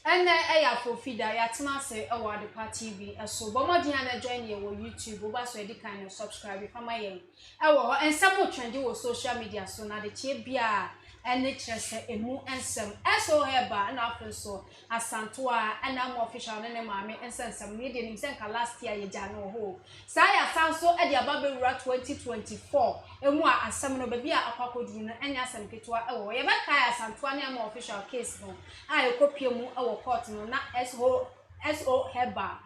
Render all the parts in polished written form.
And I for feeder, Yatma say, oh, the party TV, a so Bomodiana join you on YouTube, over so any kind of subscribe if I'm my oh, and some more trendy with social media, so now the Chibia and nature say a moo and some so herbal and after so as Santua and I'm official and mammy and send some media in Sanka last year, Yano ho. Saya sound so at your Baby Rat 2024, and more as some of the beer apple dinner and Yasan Kitua, oh, Yabaka Santuania more official case no. I copy mu our court no na so herbal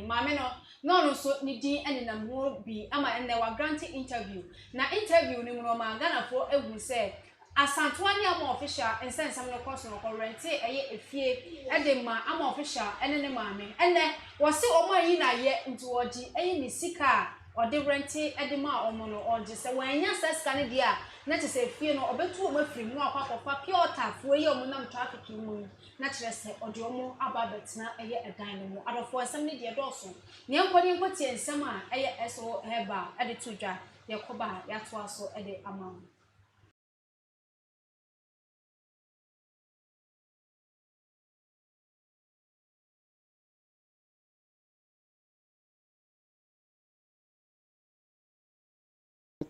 mama no so ni din ene na mo bi ama ene wa granting interview na interview ni no ma Ghana for ehu say asantoani ama official ensen sam no course no rent eye efie e de ma ama official ene ne maame ene wo se omo yi na ye nti woji eye ni sika or the renting edema or mono or just when you say scan dia na te say fie no obetu o mafiri mu akwa pure tap we ye omunam traffic mu na kire say ode omo aba betna eye edan no mu adofo asem ne de doso ne enko tie nsem a eye so heba ede to dwa ye koba ya to aso ede amam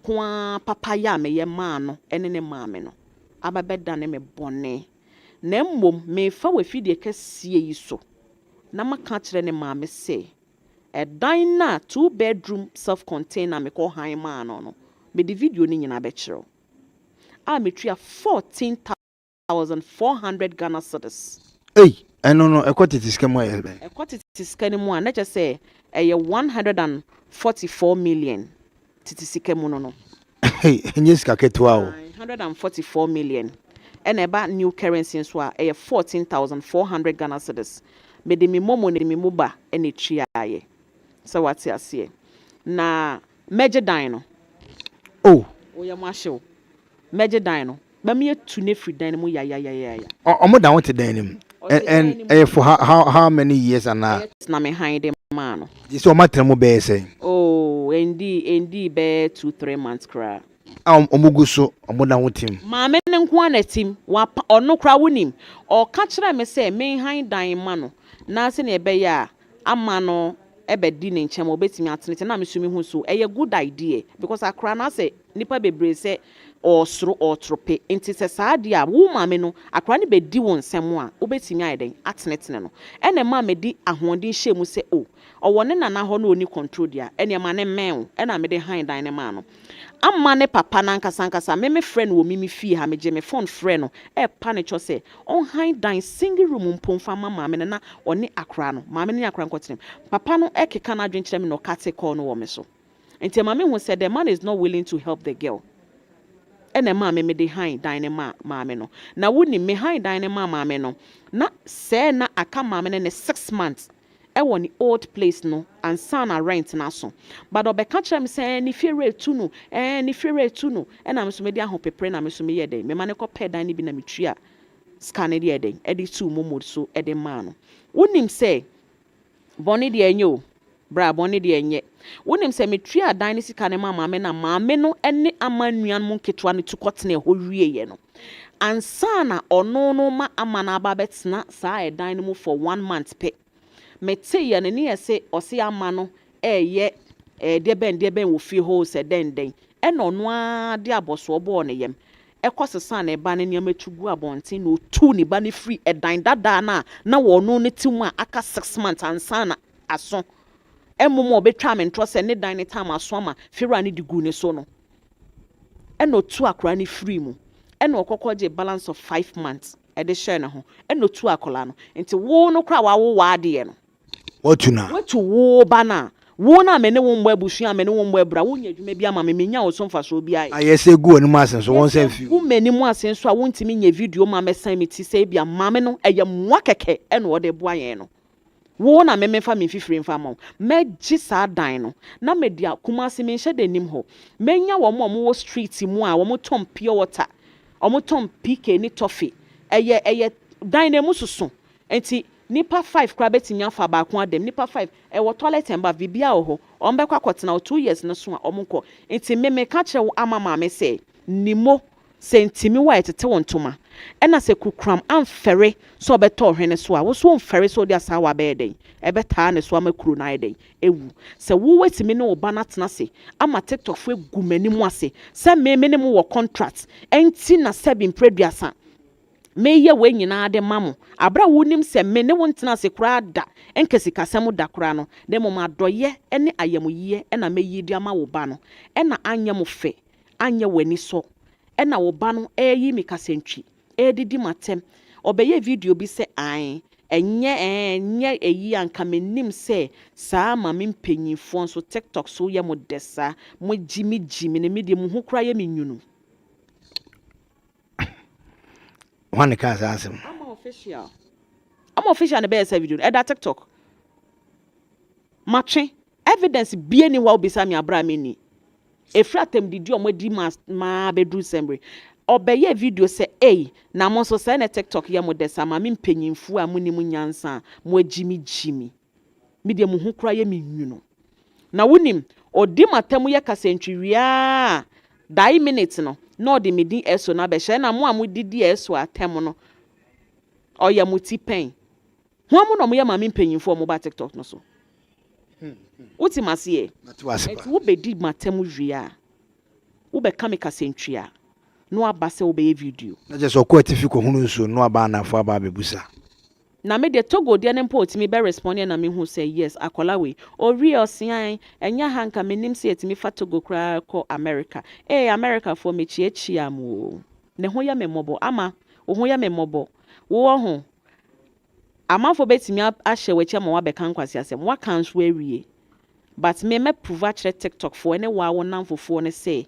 kwa papa ya me ye ma no ene ne maame no ababeda ne me bone na mmom me fa wafidie kasie yi so na maka kire ne maame se edan na 2-bedroom self-contained na me ko han ma no me di video ni nyina be kire a me tua 14,400 Ghana cedis. No equity scam elbe equity scam mu a na je se 144 million titi mu no. Yes, kaketwa 144 million. And about new currency so a 14,400 Ghana cedis. Me de mi momo ne mi muba ene triaye. So what you say? Na major dino. Oh ya masho. Major dino. Ba me tu ne free dino mu ya. Omo down to denim. And for how many years and now? Na me hide dem man. This o matter mo be say. Oh, indeed be 2-3 months cra. Omuguso omo down team. Maame ne nko na team wa ono kra wonim. O ka kire me say me han dan ma no. Na se na ebe ya ama no ebe di ne nkyem obetimi atenete na me so me hu so eye good idea because akra na say nipa bebre say osro otrope enti se saade a wo maame no akra ne be di won nsem a obetimi ayeden atenetene no ene maame di ahondin hyemu se o owone nana ho na oni control dia ene ma ne men ena me de han dan ne ma no amma ne papa na nkasa me friend wo mimi fie ha me je me phone friend no e pa ne cho se on han dan single room mpomfa maame ne na oni akra no maame ne akra nkotem papa no e keka na adwen kire me no kate call no wo me so enti maame hu said the man is not willing to help the girl ene maame me de han dan ne maame no na woni me han dan ne maame no na se na aka maame ne 6 months e woni old place no and sana rent na so but obeka kire me say ni fere tu no ni fere tu no e na me so me de ahopepre na me so me ye den me ma ne ko pɛ dan ne bi na me tua scan ne de den e de tu momod so e de ma no wonim say boni de enyo bra boni de enye wonim say me tua dan ne sika ne maame na maame no ene amanuan mu ketwa ne tukotene ho wie ye no ansana ono no ma amana aba betena saa e dan ne mu for 1 month pe mete ya ne ne se ose ama no ye de ben wo fi ho se den e no no a de aboso obo ne yem ekosesa na eba ne ne metugu abonten no tu ni ba ne free edan dada na wo no ne timu a aka 6 months ansana aso emmo obetwa me ntro se ne dan ne time aso ama fira ne digu ne so no eno tu akra ne free mu eno okokoje balance of 5 months e de share ne ho eno tu akola no nti wo no kra wo ade no watu wo bana wo na me ne wo mbo abusua me ne wo mbo abra wo nya dwuma bi ama me nya wo so mfa so bi ai ayese gu oni mu asen so won se fi wo mani mu asen so a wo ntimi nya video ma me san me ti se bia mame no eye mwa keke ene wo de boa yen no wo na me fa me fifiri mfa ma me gi sa dan no na me dia kuma se me hye de nim ho me nya wo wo street mu a wo tom pure water wo tom PK ni toffee eye dan na mu susu enti nipa 5 kra betimi afa ba ko adem nipa 5 e wo toilet and bath bibia ho on be kwa kwotena 2 years no so a omonko enti me ka kire wo ama ma me se nimo sentimi wa etete wontoma ɛna sɛ kukram amfɛre so ɔbɛtɔ hwene so a wo so mfɛre so de asa wa bɛɛ den ɛbɛtaa ne so ama kuro na ayɛ den ewu sɛ wo wetimi ne wo ba na tena se ama TikTok fo egu mani mu ase sɛ me ne mu wɔ contract ɛnti na sɛ bi mpreduasa meye we nyina de mamo abra wonim se me ne wontena se kura da enkesi kasem da kura no de mo madoye ene ayamuye ena meyi di ama wo ba no ena anya mo fe anya wani so ena wo ba no eyi mi kasentwi edidi matem obeye video bi se an enye eyi anka menim se saa ma me mpanyinfo so TikTok so ye mo desa mo jimi ne me de mo hu kura ye me nyunu. One can't answer. I'm official the best video. That TikTok. Matching evidence be anywhere beside me abramini. A fratem did you di ma bedroom sembre. Obey video say hey na mo so say na TikTok ya mo desa ma me mpanyinfu amuni mu nyansa mo jimi. Me de mo hu kra ye me nwuno. Na wonim odi matam ye kasentwiria. 10 minutes no no de medi eso na be hye na mo amudidi eso atem no oya muti pen ho amu no mo ye ma me mpanyinfo mo ba TikTok no so uti masie wo bedi matem wia wo be kamika sentwia no abase wo be video na je so ko atifiko hunu so no aba na fo aba bebusa na me de togo de ne mpot me be respond na me hu say yes akola we o real sian enya hanka menim say etimi fa togo kra ko America America for me chi am ne ho ya memobo ama wo ho ya memobo wo ho amafo betimi ahye wachi ma wa be kan kwase asem wa kan so awie but me prove a TikTok for ene wa wo namfofo ne say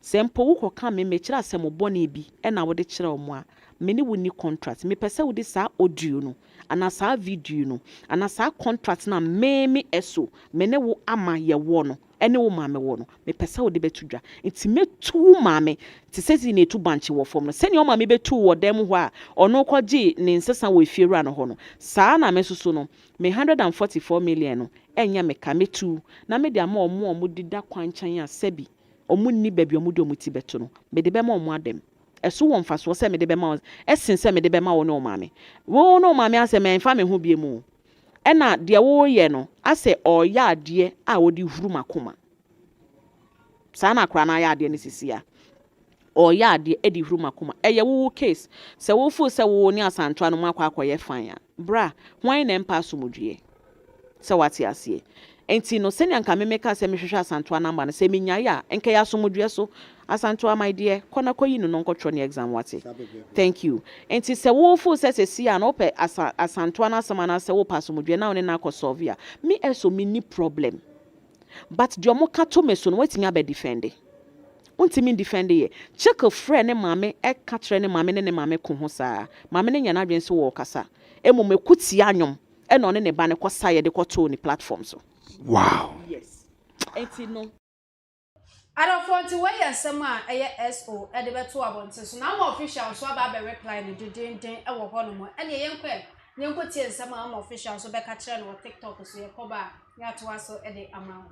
sempo wo ka me kira asem bone bi e na wo de kira omo a me ni woni contract me pese wo de sa audio no ana sa video no ana sa contract na me eso me ne wo ama ye wo no ene wo maame wo no me pese wo de betudwa nti me tu maame ti sesi na etu banche wo fom no sene o maame betu wo dem ho a ono kwaji ne nsesa wo efiera no ho no saa na me soso no me 144 million no enya me ka metu na me de ama omo dida kwanchan a sebi omu ni baby omu de omu ti beto no me de be ma omu adem eso won fa so se me de be ma esin se me de be ma wo no maame ase me mfa me ho bie mu e na de wo ye no ase oya ade a wo di huru makoma sa na kra na ya ade ni sisia oya ade e di huru makoma e ye wo case se wo fu se wo ni asantwa no makwa akoye fan ya bra hwan na mpa so modue se wate ase enti no senya nka me meka se mehwehwe asantwa namba no se menya ya enka ya so modue so asantwa my dear kona koyi no nkotro ne exam wate thank you enti se wo fu se si ya no pe asantwa na asama na se wo paso modue na one na akosolve ya me eso me ni problem but di omo kato me so no wetimi abe defend untimi defend ye check a friend ne mame e katre ne mame ne mame ko ho saa mame ne nya na adwen so wo kasa emo mekuti anyom e no ne ba ne kosa ye de koto ni platform so. Wow. Yes. Enti no. Adolfo where yasem a SO e de beto abonte so na ma official so aba be reply no den e wo hono mo e ne yenko tie nsem a ma official so be ka kire no TikTok so ye koba ya to aso e de ama.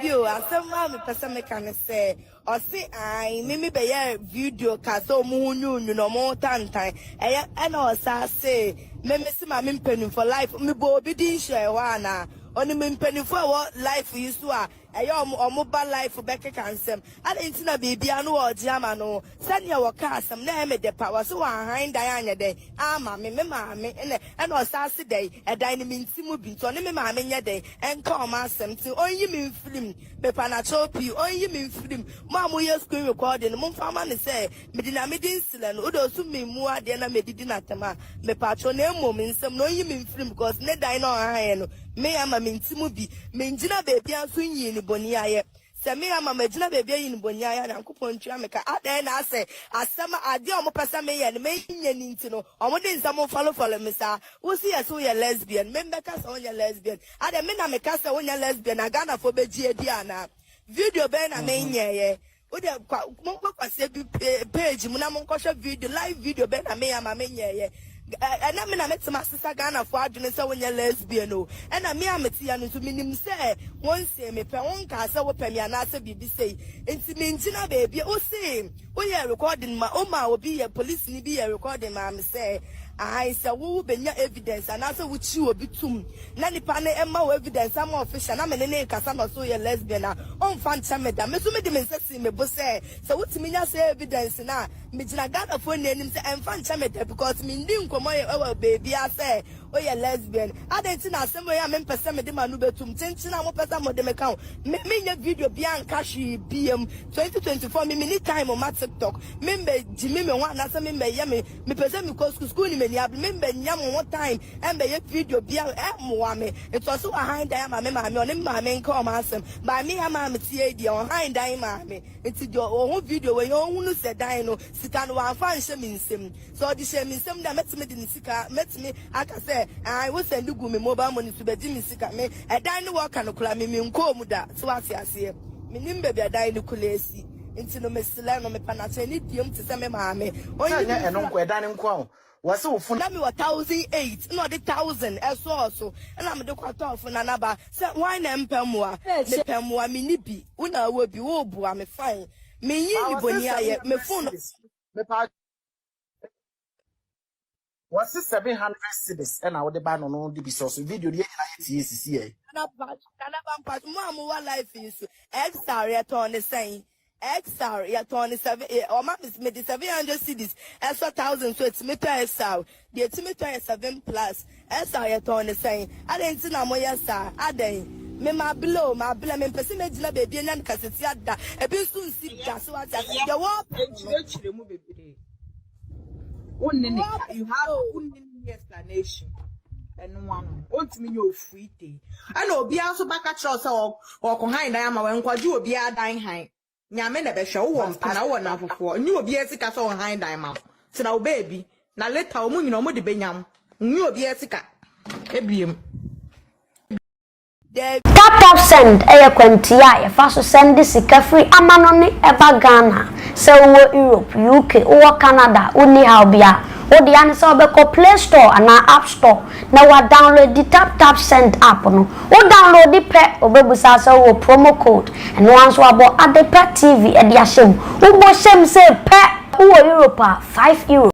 View asema me pesa me kan say o si ai mimi be ye video ka so mu hunu no mo tantan e na o sa say me si ma me mpenu for life me bo obi din share wa na oni me mpenu for life yi so a omo ba life be ke kansem ada ntina bibia no o je ama no sanya wo ka asem na me de power so wa han dan anya de ama me maame ene o sa se dey e dan ni ntimu bi to ne me maame nya dey enka o ma asem ti onyi me film be pa na chopi onyi me film mo ye screen recording mo fama ne say me di na me din sile no do su me mu ade na me didi na tema me pa cho na emo me nsem no onyi me film because ne dan no han no me ama me ntimu bi me njina baby aso nyi ni boni aye se me ama me jina baby yi ni boni aye na nkopon twa me ka adan na ase asema ade o mo pesa me ye ne me nya ni nti no o mo de nsam follow me sa wo si yes wo ye lesbian me mbeka sa wo ye lesbian ade me na me ka sa wo ye lesbian na Ghana fo be ji edi ana video be na me nyeye wo de mo kwase bi page mu na mo nkoshe video live video be na me ama me nyeye and I mean I met my sister Ghana for adwene say when you lesbian no and I me ametia no so minim say one say me pe won ka say wo pe me ana say bibi say enti me ntina baby o say we are recording ma o ma obi ye police ni bi ye recording ma me say I say wo benya evidence and I say wo chi obi tum na nipa na emma wo evidence am official na me ne kasa no so ye lesbian na on fan chameda me so me de me say me bo say so what me nya say evidence na me gina Ghana for nanim say em fan chameda because me ndi nkomo ye baby I say oh ye lesbian I don't na asem we am pese me de manu betum tintina mo pese mo de me kan me nya video bia nka hwe biem 2024 me ni time on my TikTok me jimi me wan na say me ye me pese me ko school ni me ni ab me nyam one time and be video bia mo me it was so behind that ma me on ma me nka o ma asem ba me ya ma me tie di on behind that ma me enti do o video we yo hunu se dan no sika no wan fa nhye me nsem so di hye me nsem da metime di sika metime aka say I will send you me mobile money to be Jimmy Sika me a dine work and call me nko mu da so what I say me nim baby a dine kulesi into no mesla no me panate ni diem to say me maame onye eno nko e dine nko wase wo fun na me 1008 no the 1000 so and am de kwata of na naba say why na mpamua me pamua me ni bi una wo bi wo bua me fine me yi ni boni aye me phone me pa was 700 cedis and I would buy no the source video the TCC. Canada mom wa life is XR yet on the same XR yet on 7 or mom is made 700 cedis as 1,000 so it's meter XR the meter is 7 plus XR yet on the same I didn't see no more yes sir I didn't me my below my blame me person me jina baby na kaseti ada e bi soon see that so what the war you have explanation and one won't mean you're free day. I know be also back at your or behind I am when you be a dying high. Yamen a show one and I want now for you will be a sick as all behind I am. So now, baby, now let our moon no more the benyam. You will be a sick. Tap send kwantia fa so send sika free amanoni eba Ghana se wo Europe UK or Canada uni how bia wo de an se obeko Play Store ana App Store na wa download the tap send app no wo download the pre obebusa se wo promo code and once wo abo adepa TV e de ahyem wo bo hyem se pe wo Europe €5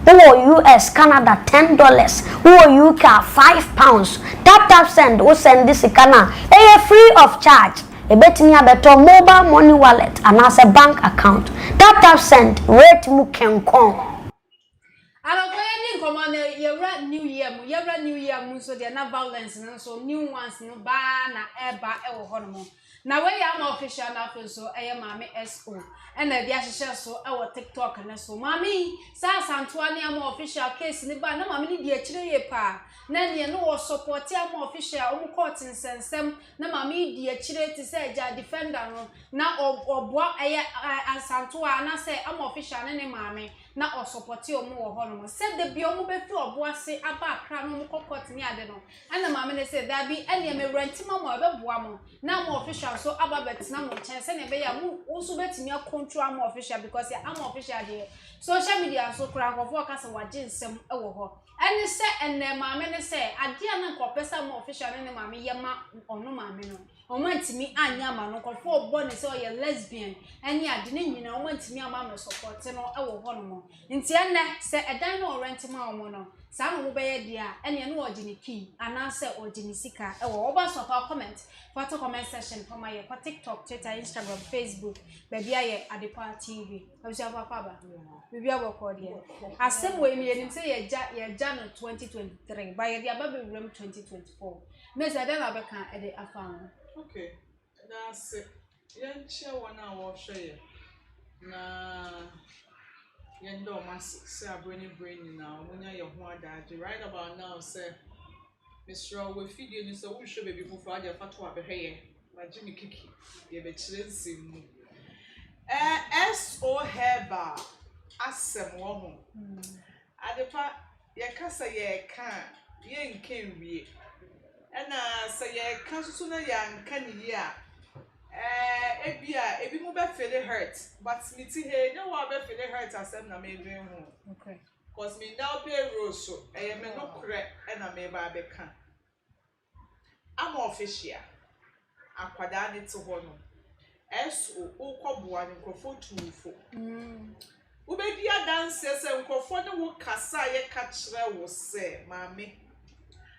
who US Canada $10 who UK £5 tap send who send this Ghana free of charge e betimi abeto mobile money wallet and as a bank account tap send rate mu kenkon New Year mu so there na violence no so new ones no ba na eba e wo hono na we ya ma official na so mame SO and na dia hye so e TikTok na so mami sa santoa ne am official case ni ba na mami ni dia kire ye pa na ne no wo support am official court nsensem na mami dia kire ti say ja defender no na oboa asantoa na say am official ne mami na o support omo wo hono said the bi omo be fi oboa se aba akra no mo court ni ade no and mami ne say that be ene me rent mama be boa mo na am official so aba betina mo chen se ne be ya mu so betimi control am official because am official dey social media so kra go for kasa waje nsem e wo ho ene se ene maame ne se ade ana ko pesa am official ne maame ye ma ono maame no o mantimi anya ma no ko for obo ne se o ye lesbian ene ade ne nyina o mantimi ama me support no e wo ho no mo nti ene se edan no rent ma o mo no sa no be ye dia ene no ogini key ana se ogini sika e wo oba so fa comment photo comment section for my TikTok, Twitter, Instagram, Facebook, baby aye Adepa TV. Obisi papa ba. Baby aboko dia. Asem we me nim say ye ja no 2023, but ye dia ba be 2024. Me say dem abeka e de afa. Okay. That's it. Yen chia wana wo hwe na yen do mas say brain na omunya ye ho adaje right about now say Mr. we video ni so we show baby fufu aja fatu abehye ma Jimmy Kiki ye be chirensi mu SO herbal asem wo ho adepa ye kasa ye kan ye nkan wie na say ye kan so na ya nkan ni a ebi mu be feel hurt but me ti he no wa be feel hurt asem na me dwen ho Okay. cause me now pay roso e me no kre e na me ba be ka am official akwada ne to ho no eso ukọboa ne nkofo tuufo ubedi adanse se nkofo ne wo kasa ye ka kire wo se maame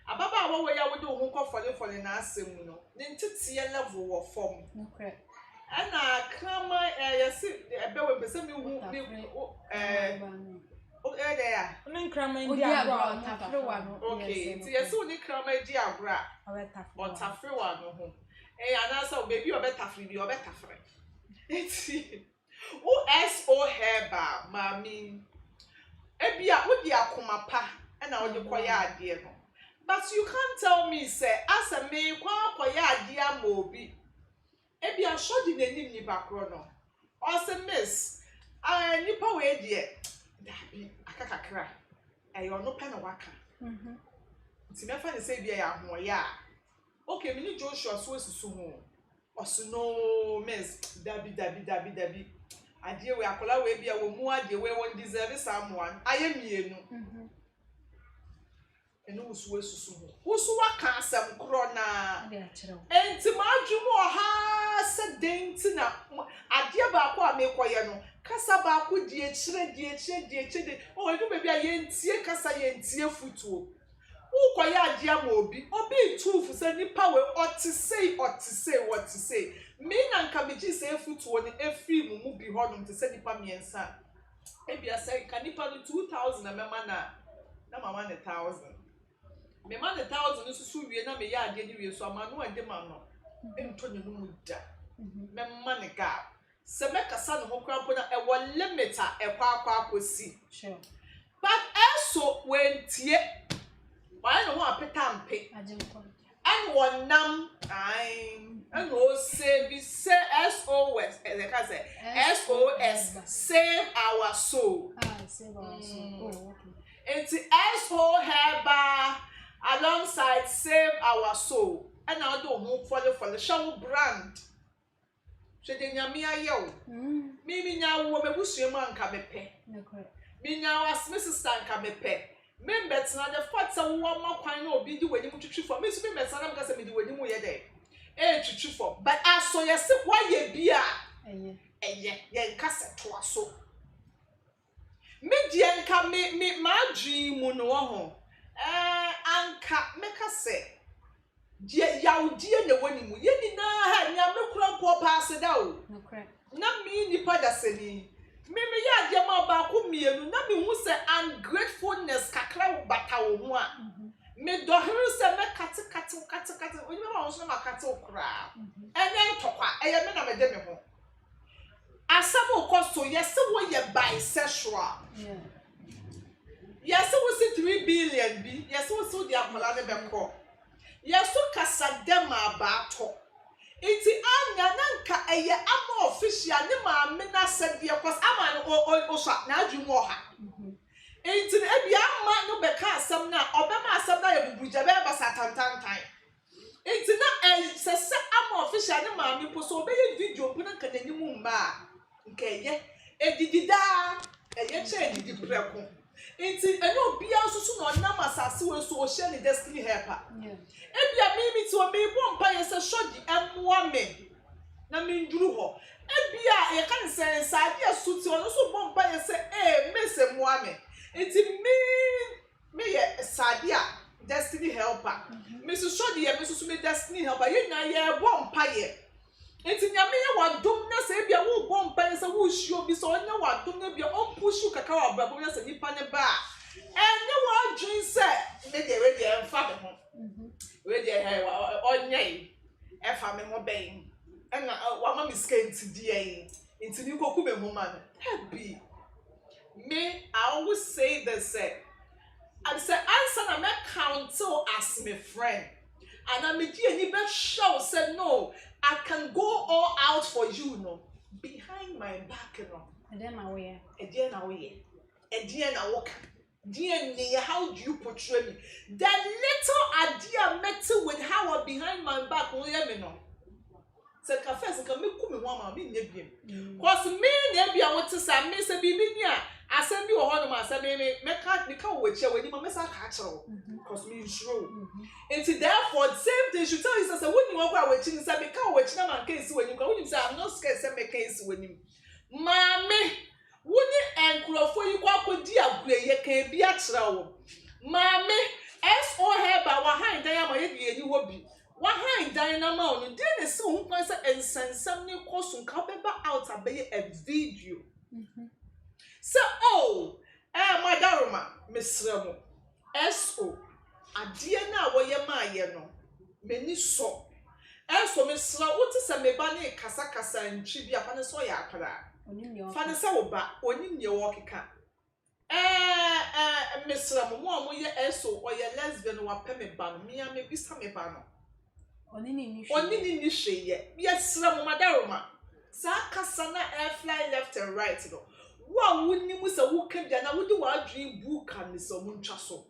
ababa awo we ya wo de wo nkofo na asem no ne ntete level wo fom okay ana krama yesi ebe we pese mi hu there ya ne krama ndi agro tafrewa no okay ti yesi uni krama di agro o tafrewa no ho anasa baby obetafre bi obetafre eti o herbal mami ebia wo di akoma pa na wo de koya ade no but you can't tell me say as a me kwa koya ade amobi ebia shodi nanim ni bakro no o say miss nipa we de dabi akakakra eyo no pa na waka nti me fa ne say bia ya hoya okay me ni Joshua so susu ho oso no miss dabi adie we akola we bia wo mu adie we won deserve someone ayemienu eno usu susu ho usu waka asem kro na enti madwumo ha se denti na adie ba ko amekoye no kasa ba ko die chire o edu be bia yentie kasa yentie futuo ukoya adie ma obi tufu se nipa we otisei what to say me na nka meji se futuo ni efi mu bi hodum te se nipa miensa ebia se ka nipa no 2000 na mema na mama ne 1000 me ma ne 1000 no susu wie na me ya ade ni wie so amano ade ma no ento ne no muda me ma ne ga se me kasa no hokra po na e wo limiter e kwa akosi sure but also when tie why no one petampe and one nam and no say be say SOS SOS save our soul save our soul okay it's SO herbal alongside save our soul and now do move for the show brand she de nyame ayew mi nya wo me busuemu anka bepe mi nya was Mrs. Tanka bepe members na the fact say wo ma kwan na obi di wani mu twitwi for me so members na mka say me di wani mu ye dey twitwi for but aso ye se kwa ye bia ye nka se to aso me di nka me ma dwi mu no ho anka meka se die yaudie na wani mu ye ni na ha nya me kura po pass da o na mi ni pada seni mimi ya de ma ba ko mienu na mi hu se ungratefulness kakra bata wo mu a me do huru se me kate oni ma wo so ma kate okra enya ntokwa eye me na me de me ho asamo kosto yes wo ye bisexual yes wo se 3 billion bi yes wo so di akola ne be ko yes wo kasa dem abato iti anya nanka eye ama official ne maame na sede cause ama no o sha na adwumu oha iti e bia ama no be ka asem na obema asem na ye bubuja be ba satantantan iti na se ama official ne maame po so be ye video bu na kanani mu mma nka eye edidida eye che edidi preko iti eno bia susu no na masase we so o share ni destiny helper ebia mimi ti o me bo mpa ye se shodi emwa me na me nduru ho ebia ye kan se sade asuti ono so bo mpa ye se me se mwa me iti me ye sade a destiny helper me so shodi ye me so me destiny helper ye na ye bo mpa ye iti nyame ye wadom na se ebia wo bo mpa ye se wo hio bi so onya wadom na bia on pushu kaka wa brabo na se nipa ne ba enye wa dwin se me de we de emfa me ho we dey hey onyai e fa me mo ben na wa ma mi skate die nti ni koku me mo man happy me I always say this I say answer na me count as my friend and I me di any be show say no I can go all out for you no behind my back no and then na we walk DNA, how do you portray me? The little idea met with how I behind my back will hear me no. Say confess, can make come one me nebim. Cause me nebia what to say me say bibi nia. I send you a honor, I say me which when you mama catch because me true. And therefore, same thing should tell you say when you walk away chin say make which na man case when you say I'm not scared say make case when you. Mame, woni enkrofo yi kwa kodi agure ye kan bi akira wo. Mame, so herbal wa han dan ama ye de eni wo bi. Wa han dan na ma onu de ne se hu kwan se ensensam ne kosun ka beba out abaye a video. So madaroma mesremo. So ade na wo ye ma ye no. Meni so. So mesra wo ti se me ba ne kasa kasa ntwi bi afa ne so ya akara. Fana sa wo ba onim ne wo keka mesra mo ye eso o ye lesbian wa pe me ba no me me bisa me ba no oni ni hwe ye sra mo madaroma sa kasa na air fly left and right no wo woni mu sa wo ka bia na wo di wa dream book kan so mo ntwa so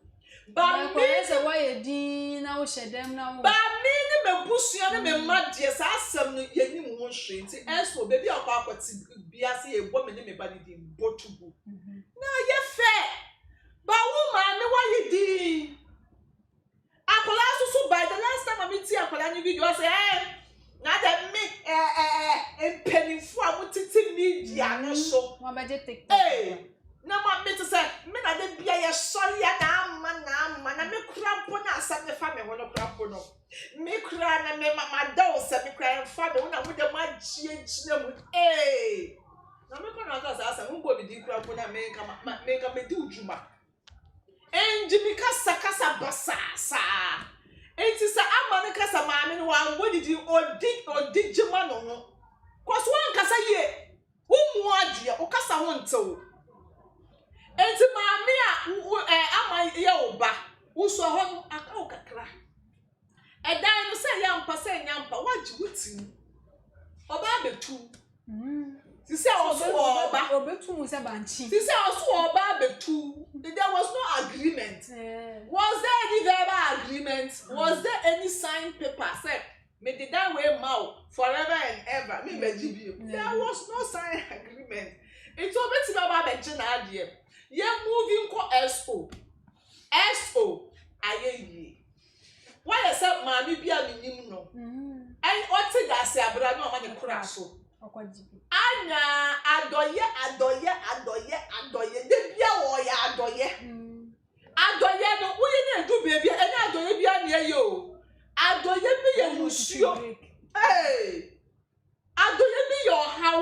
ba me se wa ye di na wo hyedem na wo ba me ni me busua ni me madie sa asem no ye ni mu ho hwe nti eso baby akwa akwati bia se ye bo me ni me ba di botubu na ye fe ba wo ma me wa ye di akola so by the last time I meet akola ni video say na that me penifo a mo titi media no so mo ba je TikTok na ma me to say me na de bia ye sorry na ama na me krampo na asam ne fa me ho no krampo no me kra na me ma do se me kra fa me na mo de ma gie mu na me ko na ta sa mo go bi di krampo na me ka me di ujuma enji mi kasa basasa enti sa ama ne kasa ma me no wa wo di odi jima no ho cause one kasa ye wo mu adie o kasa ho ntewo enti maami ama ye oba uso ho aka o kakra edan no se yampa se nyampa waji wuti oba betu ti se oso oba obetu mu se banchi ti se oso oba betu there was no agreement was there any verbal agreement was there any signed paper said me did that way mau forever and ever me be there was no signed agreement it obeti baba be jina adie ye moving ko so ayeyi why you say mami bia minim no and oti gase abra no ma ne kura so anya adoye de bia wo ya adoye no wo ye na du baby anya adoye bia ne ye o adoye bi ye musuo adoye bi your how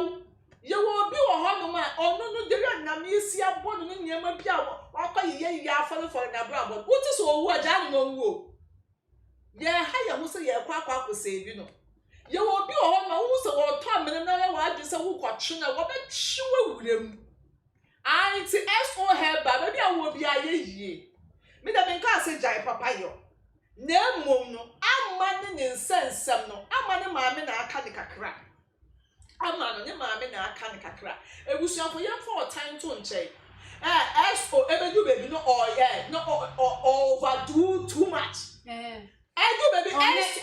ye wo bi wo ho no ma onu no de na me isi abo no niam bia wa kwa ye afale for na bra abo wuti so owu aja no owu ye ha ye ho se ye kwa akose bi no ye wo bi wo ho ma wo se wo to amene na wa adu se wo kwatwe na wo be chiwe wurem anti so herbal be awo bi aye yie me da ben ka se jai papa yo na mom no amma ne nsensem no amma ne maame na aka ne kakra ama no ne maame na aka ne kakra ebusuafo ye for time to nche so ebedu baby no overdo too much edu baby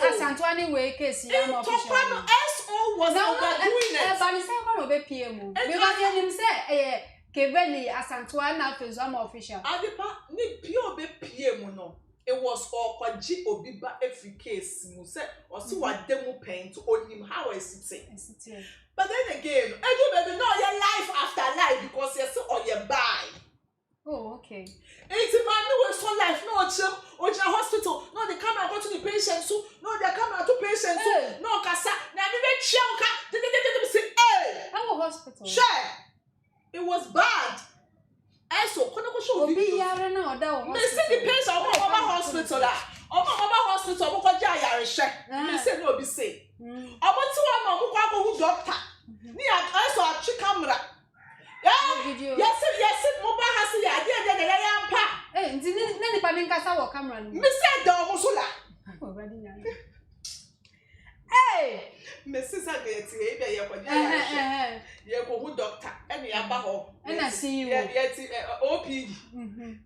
asantwani we case ya mo official no so was overdoing it but say ko no be PM because him say keveli asantwana fezo mo official adepa ni pio be PM no it was okwaji obiba every case mu say osi wademu paint onim how is it but then again edu baby no your life after life because you say or you buy. Oh, okay. It's man no so life no ocha hospital no they come and go to the patient so no they come and to patient so no kasa na me be chianka say how hospital share it was bad so kono ko show obi yare na oda ho me see the patient oba hospital oba hospital mo ko ja yare she me say no obi say obo ti wa ma mo kwa ko doctor ni so atwi camera yes mobile has ya de ya mpa nti na ni pa me nkasa wo camera no me say do mo so la Mrs. Agate, you go doctor, and you have and I see you. OPD.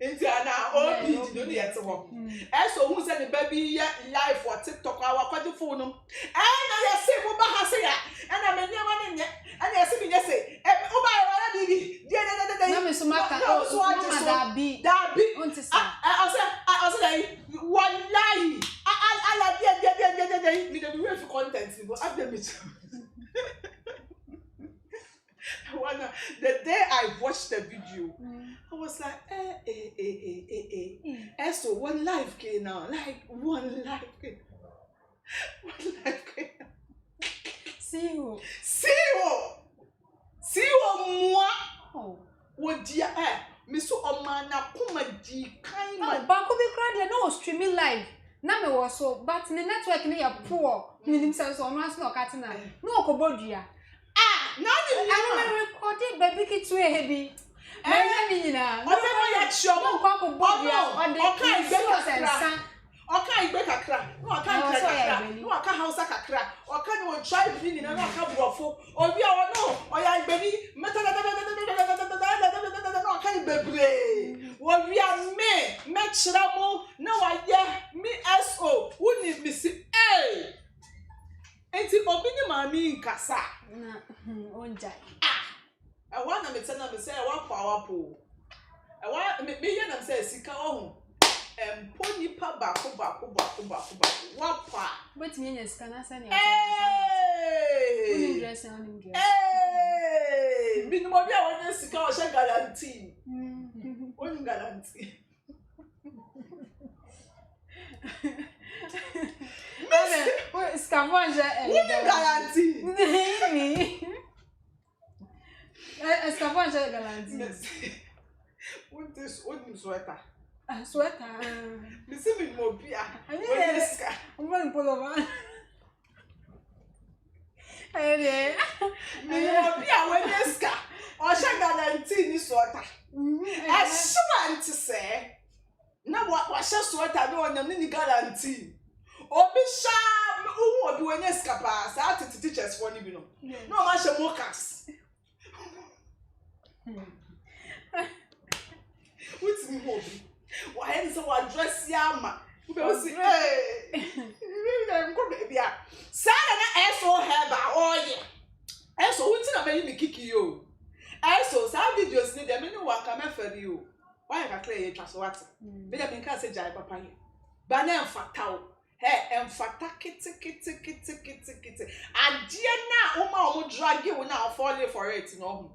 Into an OPD, no yet. As so who said the baby live for TikTok, our quadrophone. And I say, Mubahasea, and I'm a young man, and I see me say, oh, my baby, Mamma Sumaka, that be, I said, one lie. I like the content. The day I watched the video, I was like, so one life came now, like one life came. One life came. see you, moi. Oh, what dear, Miss Omana, Puma, D, kind of Baku be cried, no streaming live. Na me was so, but the network near poor. Meaning says on once no catena. No cobodia. Now I recorded baby kids way heavy. Marina, whatever yet show, no coco bodia, on the okay, back a crack. No, I can't no, I can't house a crack. Or can you try cleaning and not come waffle? Or we are no, or I baby, no, can't be. What we are me, match ramo, no, I yeah, me SO, wouldn't miss it. Eh, ain't it opening my mean cassa? I want to tell them, say, I want power pool. I want me, and say, Sika home. Pony pa bako. Wapa. Wait me yes, can I send you? Hey! Dress on dress. Hey! Binumobia wanya sika o sha guarantee. One guarantee. What scavenge? One guarantee. Scavenge guarantee. What is one sweater? Sweater. Listen me mobia. I'm going pullover. Hey, mobia when yeska. O sha guarantee ni sweater. I swear to say. Na what sha sweater no on ni guarantee. Obi sha who obi when yeska pa sa teachers for ni bi no. No ma sha mockers. What's me hobby? Why is so address yama? Because hey, I'm going to be a Saturday. So herbal. Oh yeah. So what's in a baby me kick you? So some videos need them. No one come for you. Why I clear you trust what? Be them in case jai papa you. Banana fatao. Hey, fata kitty. Adiana, Oma drag you now falling for it. No.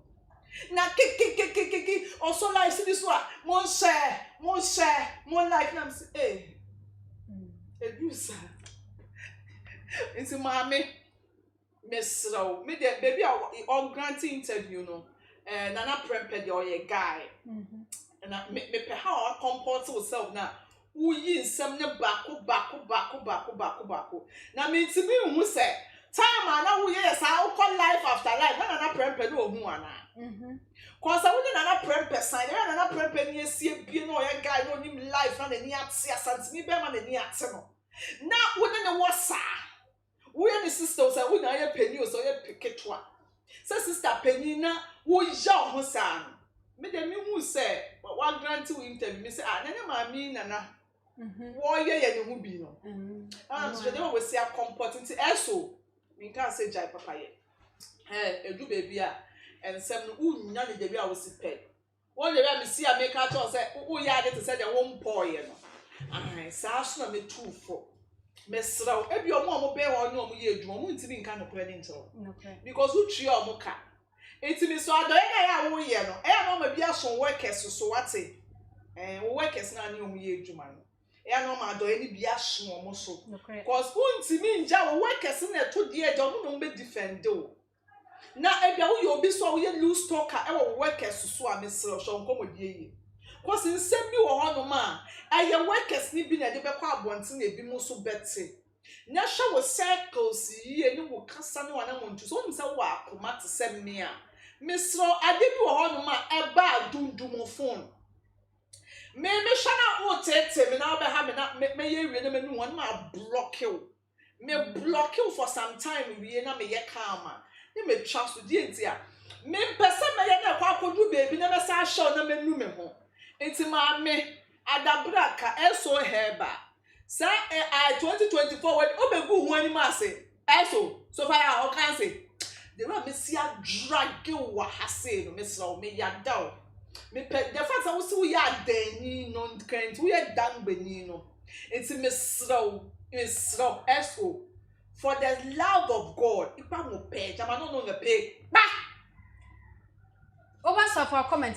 Na kick. Also like see this one. Mon share, mon like them say, hey. Abuse. It's mommy. Miss Row. Me the baby on granting interview no. Nana prempe the oye guy. And me pe how I comport yourself now. Who yin some ne bako. Na me to me who say time ana who yes I call life after life. Nana prempe no who ana. Cause I wouldn't another prempe sign. Another prempe near see be no a guy no him life and the near sans me bear man the near no. Now wouldn't the what's we are the sisters I wouldn't I penny or so a picket one. So sister Penina who is your hosan. Me the me who say but one grant to interview me say I mean nana. Warrior ya who be no. So they always say I'm comporting to so we can't say jai papa yet. Hey, do baby and some who none of the real was paid. One day I see a make out or say, oh, yeah, to say the one boy. I saw me too for Miss Row. If your mom will bear on no year, you won't be kind of planning to. Because who tree or mocha? It's me so I don't know. I know maybe some workers so what's it? And workers now new year, Juman. I know my do any be a small muscle. Because won't me in Java workers in a 2 year don't be defend do. Na ebia wo ye obi so wo ye loose talker e wo workers so a mesel so nko modie cause nsem bi wo hono ma eye workers ni bi na de be kwa abonte na ebi mo so bete na hwa wo circles yi ni wo kasa ne wana mo ntu so nse wo akoma te sem me a mesel ade bi wo hono ma e ba dundum phone me hwa na wo tete me na be ha me na me ye wie na me nu won ma block you me block you for some time we na me ye calm me trust di ntia me pese me ye na kwa kodu baby na me sa show na me nu me ho enti ma me adabra ka eso herbal sa 2024 when obegu hu ani ma say eso so far I can say the way me see a drag you wa hase no me so me ya down me pe the fact that we see we ya dani no kind we ya dan bani no enti me slow eso for the love of God ipa mo page am no the pay ba over so for comment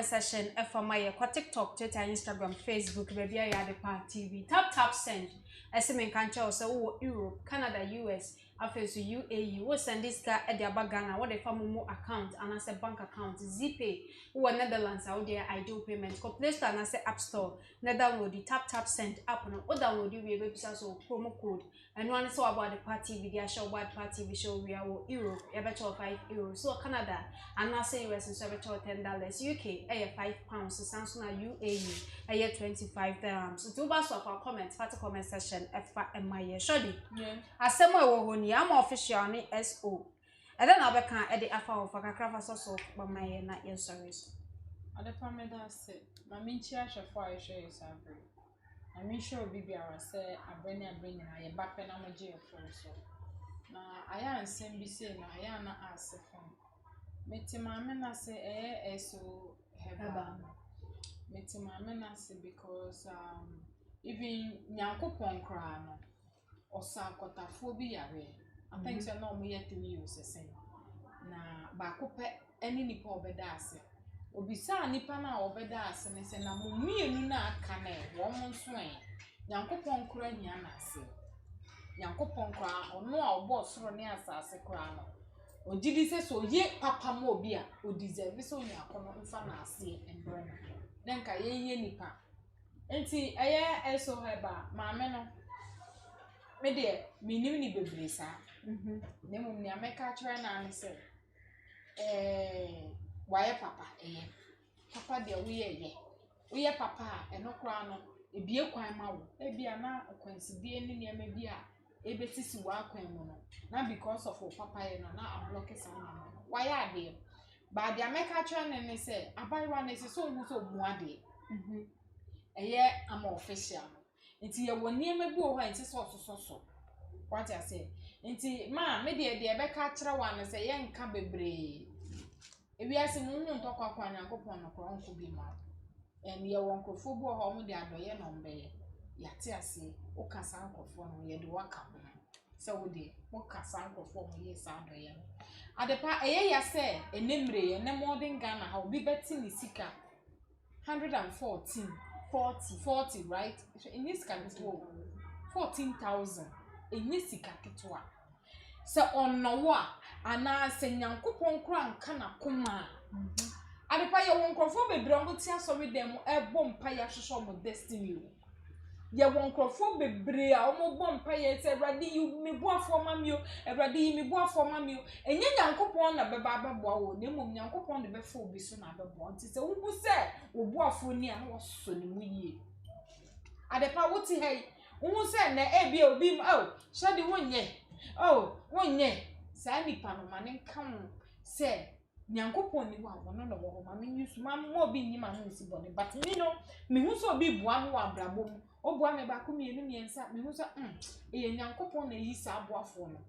section for my TikTok, Twitter, Instagram, Facebook, baby I had the TV. Tap send. SMS can tell so Europe, Canada, US, after to UAE. We send this guy at their Ghana, what they form more account and as a bank account, ZPay, who are Netherlands out there ideal payment. Go Play Store and as a App Store. Download the tap send app and or download you be able to so promo code. And one is all about the party video show, what party we show we are Europe, €5. So Canada and now say US is $10, UK £5, so Samsung UAE $25. So to us of our comments, comment section FMI Shoddy. yeah Asemo wo honi am official ni SO. And then I can edit afa of kakra so by my na your service. Adepa me da se ma minchi ahwefo a ehwe isabre I mean sure bibi ara say abreni na ye bape na moje efo so na aya nsem bi se na aya na asefo metima me na se eso herbal metima me na se because even nyankopon kra no osa kotafo bi yare I think so na mo ye 3 years sen na ba ko pe eni nipa obeda ase obisa nipa na obeda ase ne se na mo mienu na aka na wo mo nso nyankopon kra nya na ase nyankopon kra ono a obo soro ne asase kra no ogidi se so ye papa mo obi a o deserve so nyakono mfa na ase embre na den ka ye nipa enti eye eso heba maame no me de minim ni bebre sa ne mum ni ameka kire na ane se waye papa papa de wo ye papa eno kra no ebie kwan ma wo ebia na kwansidie ni niam bia ebetisi wa kwan mu no na because of papa ye no na ablock sa na waye ade ba de ameka kire na ne se abaiwa na se so hu so mu ade am official nti ye woni ema bi o ha nti so what I say nti ma me de beka kire wa na se ye nka bebre ewiase mu hu ntokwa kwa nyankopon no kro nko bi ma en ye won krofo bu ho mu de adoye no mbe yate ase o kasa nkofo no ye de waka ho se wo de o kasa nkofo mo ye sa adoye no adepa eye ya se enemre ye ne modern Ghana ha obi beti ni sika 114 40 right in this can be 14,000 in this sika ketwa se onno wa ana se nyankopon kra nka na koma adepa ye won krofo bebre on ti asori dem ebo mpa ya hwehwe mo destiny ye won krofo bebre a omo bo mpa ye se Awurade yi me boafo mamio Awurade yi me boafo mamio enye nyankopon na beba beboa wo na mum nyankopon de befo obi so na beboa nti se wo bu se wo boafo ni a wo so ne mu yie adepa wo ti hai wo se na ebia obi shade wonye sa nipa no mane kan se nyankopon ni wa wono no wo ma me yusu ma mo bi ni ma no si bone but me no me hu so bi bua no wa brabom o bua me ba ko mienu miensa me hu so nyankopon na yi sa aboafo no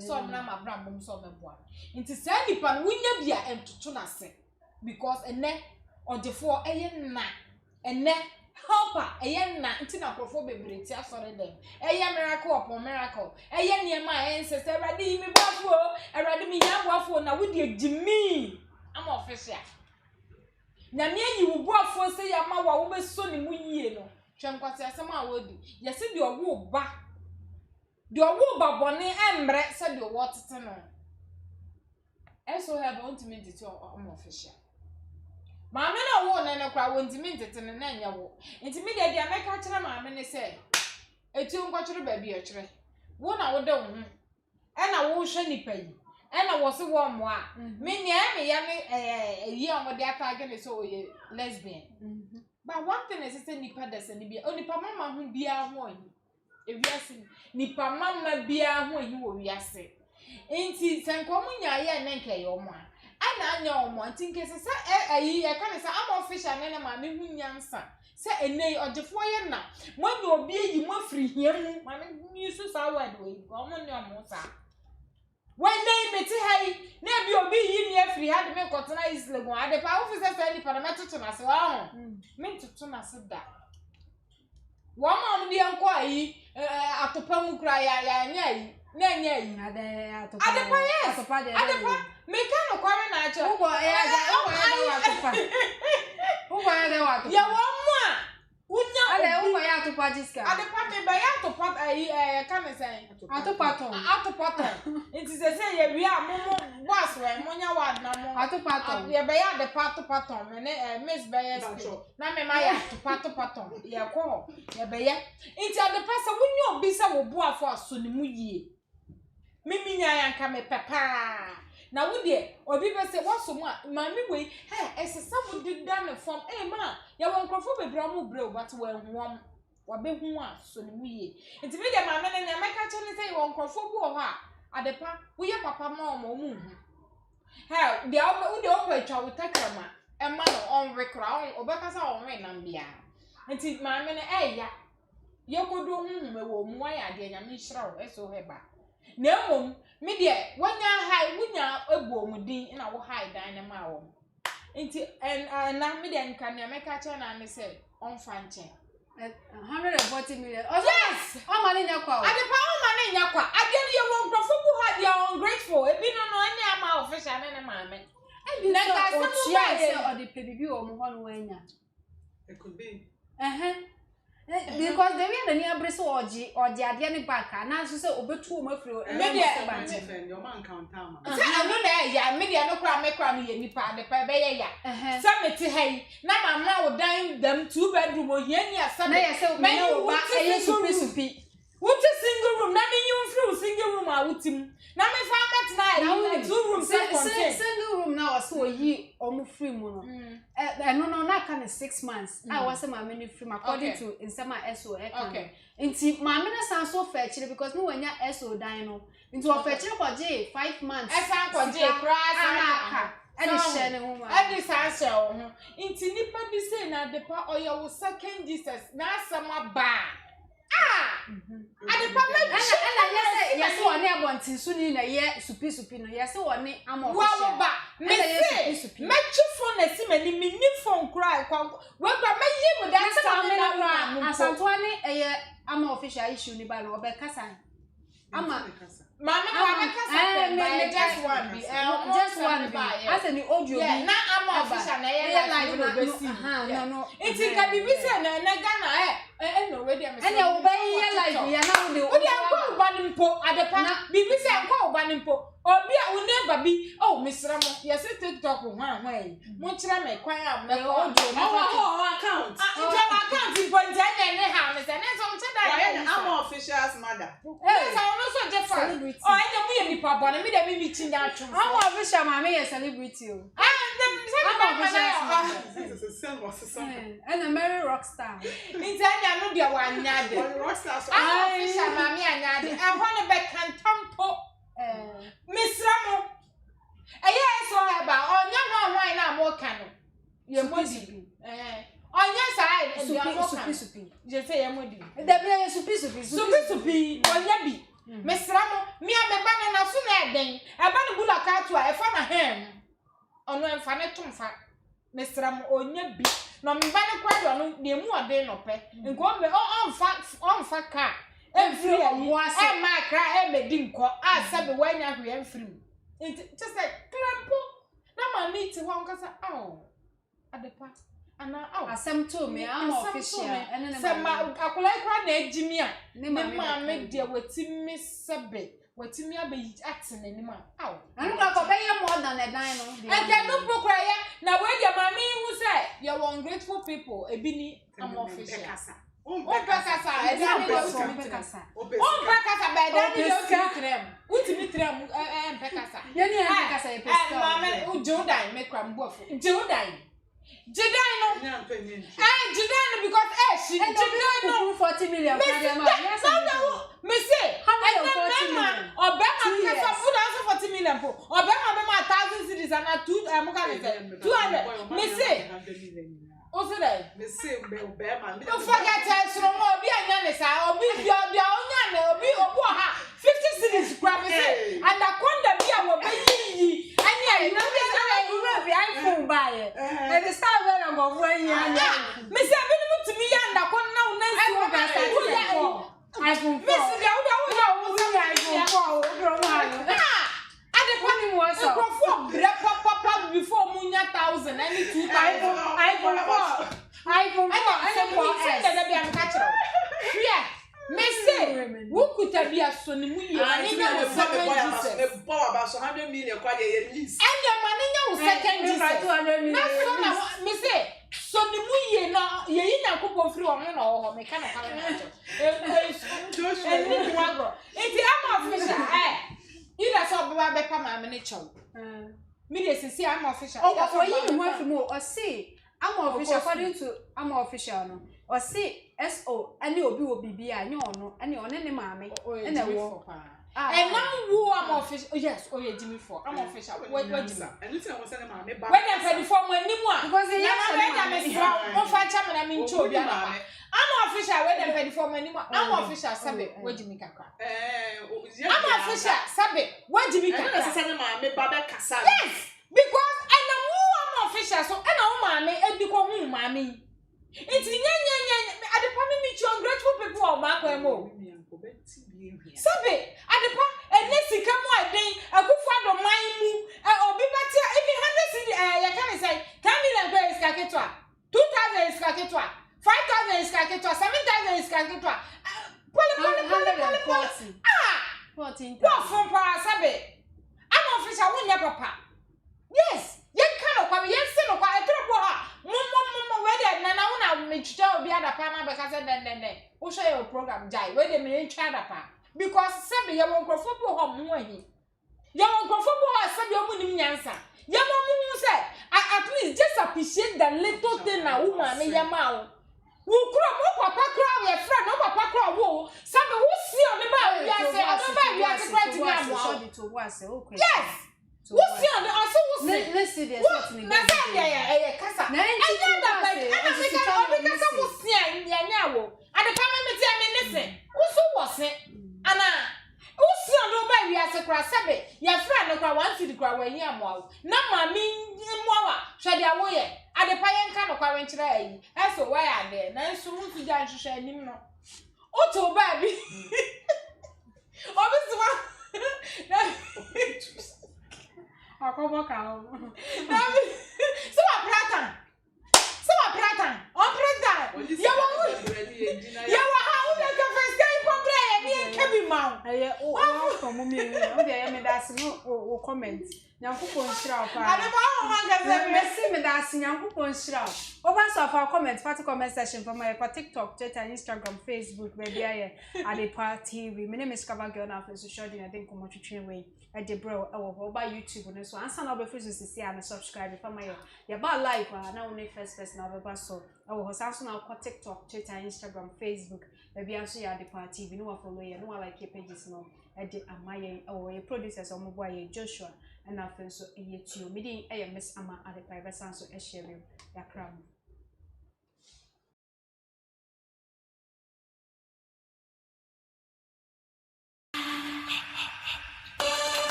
so na ma brabom so me bua nti sa nipa no wonya bia entoto na se because ene odefo na ene helper na nti na krofo bebre ti asore dem miracle upon miracle niema ensese Awurade yi me boafo Awurade me ya boafo na wodi agimi am official na me yi wo boafo se ya ma wa wo beso ne mu yie no hwenkwase asem a wodi yesi de owo ba bone embre se de owo tete no eso have ultimate ti am official maame na wo na kwa wo ntimi ntete ne na nya wo ntimi de dia meka kire maame ne se etu nkwochire ba bi ekire wo na wo de wo hu e na wo hwe nipa yi e na wo se wo mo a me ne me ya me yi o de atage ne so ye lesbian but one thing is say nipa de se ne bi onipa mama hu bia ho yi ewiase nipa mama bia ho eyi wo wiase enti senko munya ye ne nke yo mo ana anya omo enti nke se ayi e kan se am official ne ma me hunyansa se enei ogefo ye na mo nya obi eyi mo free hiam ma me yusu sa word we omo ne omo sa when they meti hai na bi obi yi ni afiri ha de me kotona islegun ade pa officer say ni parliament to na se wa ho me to na se da wo ma mo de anko ayi atopa mu kra ya nya yi na nya yi ade atopa atopa me kan no kware na acho ugo ya atopa ugo ya de wa atopa ya wo mo a unya ade ugo ya atopa jiska ade pa me ba ya atopa ayi kan me say atopa ton nti se ye wi a mo boss we mo nya wa na mo atopa ton ye ba ya de pa atopa ton me ne miss ba ya na me ma ya atopa ton ye ko ye ba ya nti ade pa se wunyo obi se wo bo afo aso ne mu yie mimi nya ya nka me papa na wo de obi be se waso mu a ma mi we esesa wo de da ne form ma ya won krofo bebra mu bre o but we huom wa be hu a so ne mu yie nti me de ma me ne meka che ne se won krofo bu o ha adepa wo ye papa ma o mo mu hu de wo de o kwa twa wo takrama ma no on rekra on obekasa on we na bia nti ma me ne ya ye kodo hu me wo mu ya de nya me hira o eso heba na emom me de wonya hai wonya ebu omudin na wo hai dan na ma wo nti na me de nka na meka cha na me say on fanche 140 million yes o mani nya kwa ade pa o mani nya kwa ade ne ye wo grofo bu ha de ungrateful ebi no any ama official ne ma me na ka se say o de pebibi o mo ho no wanya It could be. Because they were the near Bristol or Giadiani Baka, now she said, Obetu, Mafro, Defend your man count time. I know that ya media no crime make crime ye nipa de pa be ya. Some te hey, na mama wo dan them 2-bedroom o yen ya some. Na say me no ba supi. What a single room, na me you through single room a wutim. Na me fa met na 2 rooms single room now so yi omu free mu no. No na kan 6 months. I was my many free according to in some SO. Okay. Inti ma me na san so fair because no wanya SO dan no. Inti o fair chire ko je 5 months. Esan ko je crash aka. Edi share ne ho ma. Edi san share ho. Inti nipa bi say na de pa oya wo second Jesus na asama ba. Ade pa me yes one abontin so ni na ye supi no yes one am of wa ba me say me chifo na si mani me ni phone cry kwa we gba me yi mu that time na asanto ani am official issue ni ba no obe kasa ama mama kwa kasa just one be as any audio be na am official na ye live no be see no it can be say na Ghana no we dey me say and we be live ya na we dey anko ubanimpo adepa bibi say anko ubanimpo obi a wo neighbor bi misra mo yes TikTok ho ahwan mo kira me kwan a me audio no account point ne ha me say na so mche da I'm official's mother yes I no so different anya mu ye nipa bone me dey me chinya atwo I'm official ma me ye celebrity o and a Mary Rockstar. Intanya no dia wanya de. Rockstar so. Official ma me anya de. E ho ne be kantampo. Misra mo. Eye so eba onya ho hwan na mo ka no. Ye modi. Onya sa supi. Je say ye modi. Da be supi. Onya bi. Misra mo. Mi a me ba na so na eden. Eba ne bula ka to a e fa na hem. Ono emfa ne tumfa mesra mo onya bi no mba ne kwado no de mu ode no pe nko me onfa ka every e ma kra e medi nko a sabe wanya hwe emfiri just like clampo na ma meet ho nkasa adepa ana asem to me am official ene ne ma akola kra na ejimi a ne ma me de watimi sebe watimi abeyi atene ni ma anu ka ko be ye more than a dime no and no prokra ya na we dia mami hu say you are ungrateful people ebi ni am official Pekasa e dia ni go pekasa be dia ni yo krem utimi krem pekasa ye ni pekasa e pesa mama ujodan me kram bofu ujodan jedai no Judan because she Judan 40 million. Yes, me say, or Bema can some 40 million po. Or Bema 1,000 cities and 200. Me say, also there. Me say, Bema. Don't forget to be a Yanisa, or be your 50 cities, grab it. And the Conda Bia will be. And yeah, you know, iPhone buy it. And the star when I'm of 1 year. Miss, I've been to me and the corner now. iPhone 4. Miss, before Munya 1,000, any 2,000. iPhone 4. iPhone 4. I'm catching. Yeah. Mese, who could have been a son? I think I was second. About 100 million least. And your money was second. 200 million. Mese, so the muye no, ye na couple free on or mechanical. It's I'm official. You that's all about my miniature. Me see I'm official. Oh, you want to more or see. I'm official according to I'm official no. Or see SO any obi will be a no any on any mammy and a war. And now who I'm official. Yes, oh yeah, Jimmy for I'm official. What Jimmy? And listen, I was saying, my baby. When I'm ready for my new one. Because the young I'm in Chobia. I'm official when I'm ready for my new one. I'm official Sabe, where Jimmy Kaka. I'm official Sabe, where Jimmy Kaka. Yes, because and the more I'm official, so and I'm mammy and become mammy. It's at the point meet you ungrateful people or Mark Wemo. Sabe, at the point, and let's see come one day, a good father of mine, or be better if you had can say, Camille and is Kaketwa, 2,000 is Kaketwa, 5,000 is Kaketwa, 7,000 is Kaketwa. 14. What from Sabe? I'm official, I won't never papa. Yes. Yen kind of come, yen sin of a trouble. Mum, whether Nana make sure be other panel because then, we'll show your program, Jai, where they may try the pa. Because some you won't go football home, you won't go football, some your money answer. Your mom said, at least just appreciate the little thing a woman in your mouth. Who cry, papa cry, your friend, no papa cry, who some who see on the back, we are to cry. Yes. What's your also let's see this. Yeah, Casa. And the family listen. Who was it? Anna. Who's your no baby as a crass? Your friend, no one to the crowd when you are more. No, mammy, Moa, shall your way. At the pine can of current today. As so why are there? Now, so who to dance to share him? Otto, baby. I'll come back out. So a platan. On platan. You are the first time for play and Kevin Mount. Oh, from me. Okay, I mean, that's no comment. Young people in Shroud. I never that's young people in Shroud. Over so for comments, part comment session from my TikTok, Twitter, Instagram, Facebook, maybe I at the party. My name is Cover Girl now, so short in I think come to train way. At the bro, over YouTube and so answer now before to see and subscribe if I'm your bad life now only first now over so I will also now TikTok, Twitter, Instagram, Facebook, maybe I see at the party, we know follow you, know like your pages now at the Amaya or your producers or mobile Joshua and our friends so a year 2 meeting a miss Ama at the private sounds so a sharing your crown.